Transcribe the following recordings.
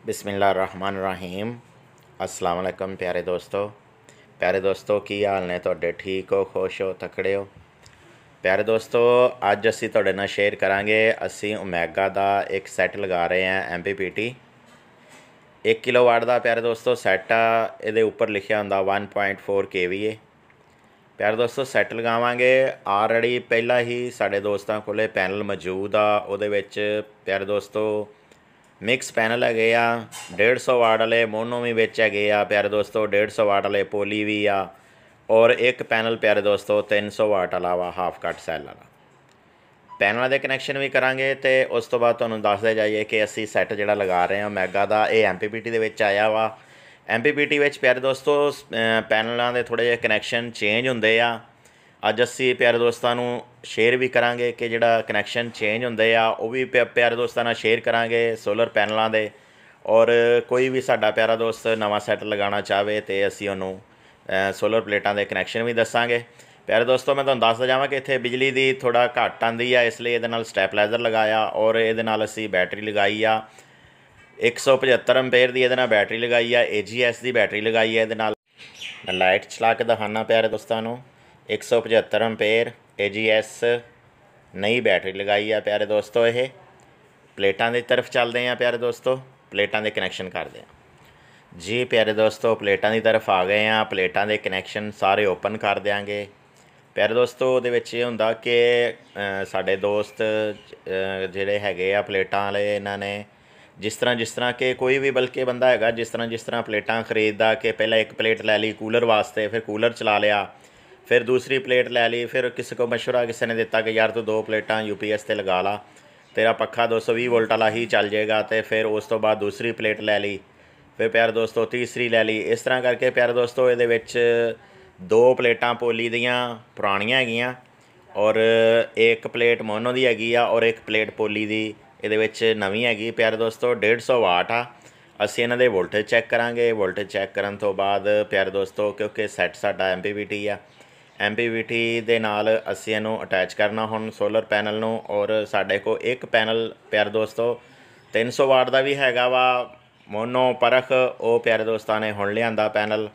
बिस्मिल्लाहिर्रहमानिर्रहीम। अस्सलाम वालेकुम प्यारे दोस्तों की हाल ने तुहाडे? ठीक हो, खुश हो, तकड़े हो? प्यारे दोस्तों, अज असी तुहाडे नाल शेयर करांगे असी ओमेगा का एक सैट लगा रहे हैं MPPT 1 किलोवाट का। प्यारे दोस्तों सैट आ ये उपर लिखा होंदा 1.4 kVA। प्यारे दोस्तों सैट लगावांगे ऑलरेडी पहला ही साडे दोस्तां कोले पैनल मौजूद आ। उहदे विच प्यारे दोस्तों मिक्स पैनल है आ 150 वाट वाले मोनो भी विच है आ। प्यारे दोस्तों 150 वाट वाले पोली भी आ और एक पैनल प्यारे दोस्तों 300 वाट वाला वा हाफ कट सैल वाला। पैनल के कनैक्शन भी करांगे तो उस तो बाद तुहानूं दसदे जाइए कि असी सैट जिहड़ा लगा रहे हैं ओमेगा का ये MPPT दे विच आया वा। MPPT विच प्यारे दोस्तों पैनलों के थोड़े जे कनैक्शन चेंज होंदे आ। अज असी प्यारे दोस्तों शेयर भी करांगे कि जिहड़ा कनैक्शन चेंज होंदे आ वो भी प्यारे दोस्तों नाल शेयर करांगे सोलर पैनलों के। और कोई भी साडा प्यारा दोस्त नवा सैट लगाना चाहे तो असी उन्होंने सोलर प्लेटां के कनैक्शन भी दसांगे। प्यारे दोस्तों मैं तुहानूं दसदा जावां कि इत्थे बिजली की थोड़ा घट आंदी आ, इसलिए इहदे नाल स्टैपलाइजर लगाया और इहदे नाल असी बैटरी लगाई आ 175 एम्पेयर की इहदे नाल बैटरी लगाई आ। AGS की बैटरी लगाई है इहदे नाल। मैं लाइट चला के दिखाना प्यारे दोस्तों 175 एम्पेयर AGS नई बैटरी लगाई है। प्यारे दोस्तों ये प्लेटां की तरफ चलते हैं। प्यारे दोस्तों प्लेटां के कनैक्शन करते हैं जी। प्यारे दोस्तों प्लेटां की तरफ आ गए हैं। प्लेटां के कनैक्शन सारे ओपन कर देंगे। प्यारे दोस्तों उहदे विच इह हुंदा कि साडे दोस्त जिहड़े हैगे आ प्लेटां वाले इन्हां ने जिस तरह कि कोई भी बल्कि बंदा हैगा जिस तरह प्लेटां खरीददा कि पहले एक प्लेट लै ली कूलर वास्ते, फिर कूलर चला लिया, फिर दूसरी प्लेट लै ली, फिर किसी को मशवरा किसी ने दिता कि यार तू 2 प्लेटां UPS ते लगा ला, तेरा पक्खा 220 वोल्ट वाला ही चल जाएगा। तो फिर उस तो बाद दूसरी प्लेट लै ली, फिर प्यारे दोस्तों तीसरी लै ली। इस तरह करके प्यारे दोस्तों ये 2 प्लेटां पोली दियाँ पुरानियां हैगियां और एक प्लेट मोनो दी हैगी आ और एक प्लेट पोली दी ये नवी हैगी। प्यारे दोस्तों 150 वाट आ। असी इन्हां दे वोल्टेज चैक करांगे। वोल्टेज चैक करन तो बाद प्यारे दोस्तों क्योंकि सैट साडा MPPT आ, MPPT दे नाल असी इहनूं अटैच करना हुण सोलर पैनल नूं। और साडे को एक पैनल प्यारे दोस्तों 300 वाट का भी हैगा वा मोनो परख। वो प्यारे दोस्तों ने हुण लिआंदा पैनल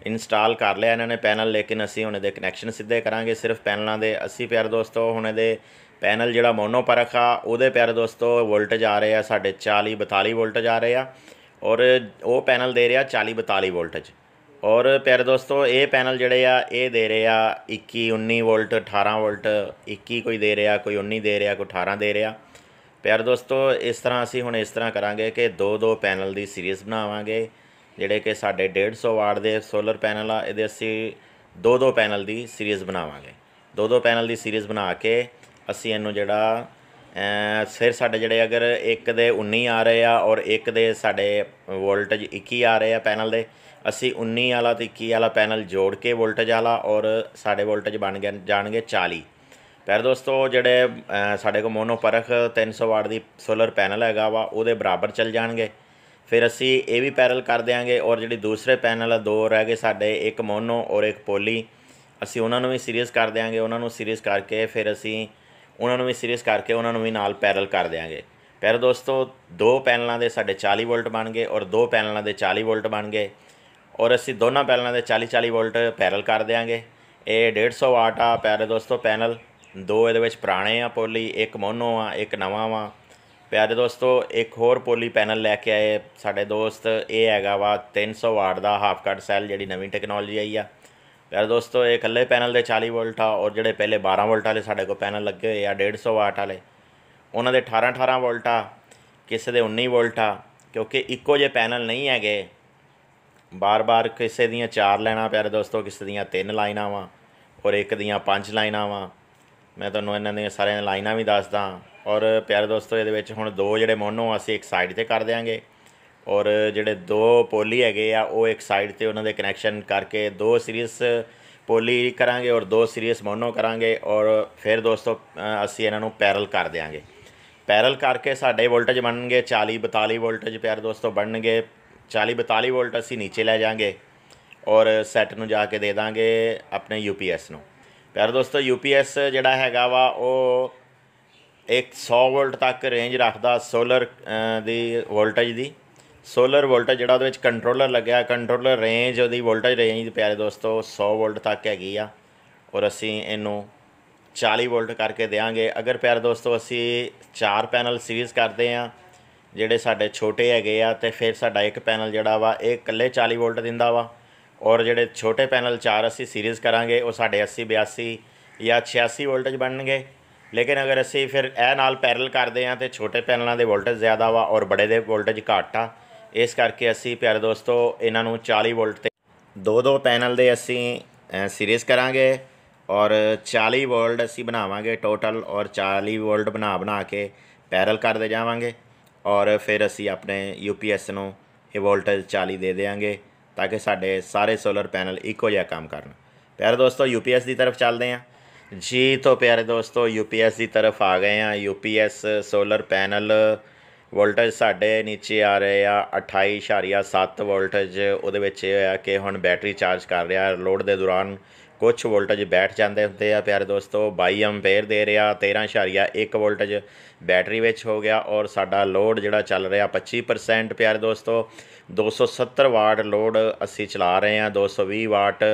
इंस्टॉल कर लिया इन्होंने पैनल, लेकिन असी हुण इहदे कनैक्शन सीधे करांगे सिर्फ पैनलों के। असी प्यारे दोस्तों हुण इहदे पैनल जिहड़ा मोनो परख आ उहदे प्यारे दोस्तों वोल्टेज आ रहे हैं साढ़े 40-42 वोल्टेज आ रहे हैं और वो पैनल दे रहा 40-42 वोल्टेज। और प्यारे दोस्तों ये पैनल जिहड़े आ ये दे रहे आ 21-19 वोल्ट, 18 वोल्ट, 21 कोई दे रहा, कोई 19 दे रहा, कोई 18 दे रहा। प्यारे दोस्तों इस तरह असी हुण इस तरह करांगे कि 2-2 पैनल की सीरीज़ बनावांगे जिहड़े कि साढ़े 150 वाट के सोलर पैनल आ। इहदे असी 2-2 पैनल की सीरीज़ बनावांगे। 2-2 पैनल की सीरीज़ बना के असी इहनूं जिहड़ा फिर साढ़े जिहड़े अगर एक दे 19 आ रहे आ और एक दे साढ़े वोल्टेज 21 आ रहे आ पैनल दे, असी 19 वाला तो 21 वाला पैनल जोड़ के वोल्टेज वाला और साढ़े वोल्टेज बन गए जाणगे 40। प्यारे दोस्तों जिहड़े साढ़े को मोनो परख 300 वाट की सोलर पैनल हैगा वा उहदे बराबर चल जाएंगे। फिर असी ये भी पैरल कर देंगे और जिहड़े दूसरे पैनल 2 रह गए साढ़े, एक मोनो और एक पोली, असी उन्होंने भी सीरीज़ कर देंगे। उन्होंने सीरीज़ करके फिर असी उन्होंने भी सीरीज़ करके उन्होंने भी नाल पैरल कर देंगे। प्यारे दोस्तों 2 पैनलों के साढ़े 40 वोल्ट बन गए और 2 पैनलों के 40 वोल्ट बन गए और असी दोनों पैनलों के 40-40 वोल्ट पैरल कर देंगे। ये 150 वाट आ प्यारे दोस्तों पैनल। 2 ये पुराने आ पोली, एक मोनो आ, एक नवा वा। प्यारे दोस्तों एक होर पोली पैनल लैके आए साढ़े दोस्त, ये हैगा वा 300 वाट का हाफ कट सैल जिहड़ी नवी टेक्नोलॉजी आई आ। प्यारे दोस्तों ये कल्ले पैनल के 40 वोल्ट आ और जिहड़े पहले 12 वोल्ट वाले साढ़े को पैनल लगे हुए आ 150 वाट वाले उन्होंने 18-18 वोल्ट आ, किसी के 19 वोल्ट आ। क्योंकि इक्को जे पैनल नहीं है, बार बार किसी दियाँ 4 लाइनां प्यारे दोस्तों, किसी दियाँ 3 लाइनां वा और एक दियाँ 5 लाइनां वा। मैं तुहानूं इन्हां दियां सारियां लाइनां भी दसदा। और प्यारे दोस्तों ये हुण 2 जिहड़े मोनो असी एक साइड ते कर देंगे और जिहड़े 2 पोली हैगे आ वो एक साइड ते उन्हां दे कनैक्शन करके 2 सीरीज़ पोली करांगे और 2 सीरीज़ मोनो करांगे और फिर दोस्तों असी इन्हां नूं पैरल कर देंगे। पैरल करके साढ़े वोल्टेज बनणगे 40-42 वोल्टेज प्यारे दोस्तों बनणगे। 40-42 वोल्ट असी नीचे लै जाएंगे और सैट नूं जाके दे देंगे अपने UPS नूं। प्यारे दोस्तों UPS जिहड़ा हैगा वा वो एक 100 वोल्ट तक रेंज रखता सोलर दी वोल्टेज दी सोलर वोल्टेज ਜਿਹੜਾ ਉਹਦੇ ਵਿੱਚ ਕੰਟਰੋਲਰ ਲੱਗਿਆ, ਕੰਟਰੋਲਰ ਰੇਂਜ ਉਹਦੀ ਵੋਲਟੇਜ ਰੇਂਜ ਪਿਆਰੇ ਦੋਸਤੋ 100 ਵੋਲਟ ਤੱਕ ਹੈਗੀ ਆ, ਔਰ ਅਸੀਂ ਇਹਨੂੰ 40 ਵੋਲਟ ਕਰਕੇ ਦੇਵਾਂਗੇ। ਅਗਰ ਪਿਆਰੇ ਦੋਸਤੋ ਅਸੀਂ 4 ਪੈਨਲ ਸੀਰੀਜ਼ ਕਰਦੇ ਹਾਂ ਜਿਹੜੇ ਸਾਡੇ ਛੋਟੇ ਹੈਗੇ ਆ, ਤੇ ਫਿਰ ਸਾਡਾ ਇੱਕ ਪੈਨਲ ਜਿਹੜਾ ਵਾ ਇਹ ਇਕੱਲੇ 40 ਵੋਲਟ ਦਿੰਦਾ ਵਾ, ਔਰ ਜਿਹੜੇ ਛੋਟੇ ਪੈਨਲ 4 ਅਸੀਂ ਸੀਰੀਜ਼ ਕਰਾਂਗੇ ਉਹ ਸਾਡੇ 80 82 ਜਾਂ 86 ਵੋਲਟੇਜ ਬਣਨਗੇ। ਲੇਕਿਨ ਅਗਰ ਅਸੀਂ ਫਿਰ ਇਹ ਨਾਲ ਪੈਰਲ ਕਰਦੇ ਹਾਂ ਤਾਂ ਛੋਟੇ ਪੈਨਲਾਂ ਦੇ ਵੋਲਟੇਜ ਜ਼ਿਆਦਾ ਵਾ ਔਰ ਬੜੇ ਦੇ ਵੋਲਟੇਜ ਘੱਟ ਆ। ਇਸ ਕਰਕੇ ਅਸੀਂ ਪਿਆਰੇ ਦੋਸਤੋ ਇਹਨਾਂ ਨੂੰ 40 ਵੋਲਟ 'ਤੇ ਦੋ ਪੈਨਲ ਦੇ ਅਸੀਂ ਸੀਰੀਜ਼ ਕਰਾਂਗੇ, ਔਰ 40 ਵੋਲਟ ਅਸੀਂ ਬਣਾਵਾਂਗੇ ਟੋਟਲ, ਔਰ 40 ਵੋਲਟ ਬਣਾ ਕੇ ਪੈਰਲ ਕਰਦੇ ਜਾਵਾਂਗੇ, ਔਰ ਫਿਰ ਅਸੀਂ ਆਪਣੇ UPS ਨੂੰ ਇਹ ਵੋਲਟੇਜ 40 ਦੇ ਦੇਵਾਂਗੇ ਤਾਂ ਕਿ ਸਾਡੇ ਸਾਰੇ ਸੋਲਰ ਪੈਨਲ ਇੱਕੋ ਜਿਹਾ ਕੰਮ ਕਰਨ। ਪਿਆਰੇ ਦੋਸਤੋ UPS ਦੀ ਤਰਫ ਚੱਲਦੇ ਹਾਂ ਜੀ। तो प्यारे दोस्तों UPS की तरफ आ गए हैं। UPS सोलर पैनल वोल्टेज साढ़े नीचे आ रहे आ 28.7 वोल्टेज। ਉਹਦੇ ਵਿੱਚ ਇਹ ਹੋਇਆ ਕਿ ਹੁਣ बैटरी चार्ज कर रहा, लोड के दौरान कुछ वोल्टेज बैठ जाते होंगे आ प्यारे दोस्तों। 22 एम्पेयर दे रहा, 13.1 वोल्टेज बैटरी ਵਿੱਚ हो गया, और साडा लोड ਜਿਹੜਾ ਚੱਲ ਰਿਹਾ 25% प्यारे दोस्तों। 270 वाट लोड ਅਸੀਂ चला रहे हैं, 220 वाट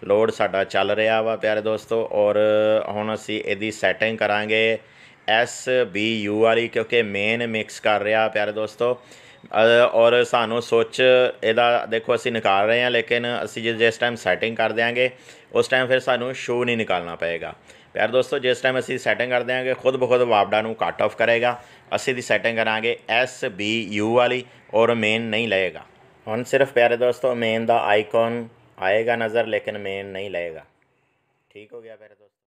ਲੋਡ ਸਾਡਾ ਚੱਲ ਰਿਹਾ ਵਾ ਪਿਆਰੇ ਦੋਸਤੋ। ਔਰ ਹੁਣ ਅਸੀਂ ਇਹਦੀ ਸੈਟਿੰਗ ਕਰਾਂਗੇ SBU ਵਾਲੀ, ਕਿਉਂਕਿ ਮੇਨ ਮਿਕਸ ਕਰ ਰਿਹਾ ਪਿਆਰੇ ਦੋਸਤੋ। ਔਰ ਸਾਨੂੰ ਸੁੱਚ ਇਹਦਾ ਦੇਖੋ ਅਸੀਂ ਨਿਕਾਲ ਰਹੇ ਹਾਂ, ਲੇਕਿਨ ਅਸੀਂ ਜਿਸ ਟਾਈਮ ਸੈਟਿੰਗ ਕਰ ਦਿਆਂਗੇ ਉਸ ਟਾਈਮ ਫਿਰ ਸਾਨੂੰ ਸ਼ੂ ਨਹੀਂ ਨਿਕਾਲਣਾ ਪਏਗਾ ਪਿਆਰੇ ਦੋਸਤੋ। ਜਿਸ ਟਾਈਮ ਅਸੀਂ ਸੈਟਿੰਗ ਕਰ ਦਿਆਂਗੇ ਖੁਦ ਬ ਖੁਦ ਵਾਪਡਾ ਨੂੰ ਕੱਟ ਆਫ ਕਰੇਗਾ। ਅਸੀਂ ਦੀ ਸੈਟਿੰਗ ਕਰਾਂਗੇ SBU ਵਾਲੀ, ਔਰ ਮੇਨ ਨਹੀਂ ਲਏਗਾ। ਹੁਣ ਸਿਰਫ ਪਿਆਰੇ ਦੋਸਤੋ ਮੇਨ ਦਾ ਆਈਕॉन आएगा नज़र, लेकिन मेन नहीं लगेगा। ठीक हो गया प्यारे दोस्तों।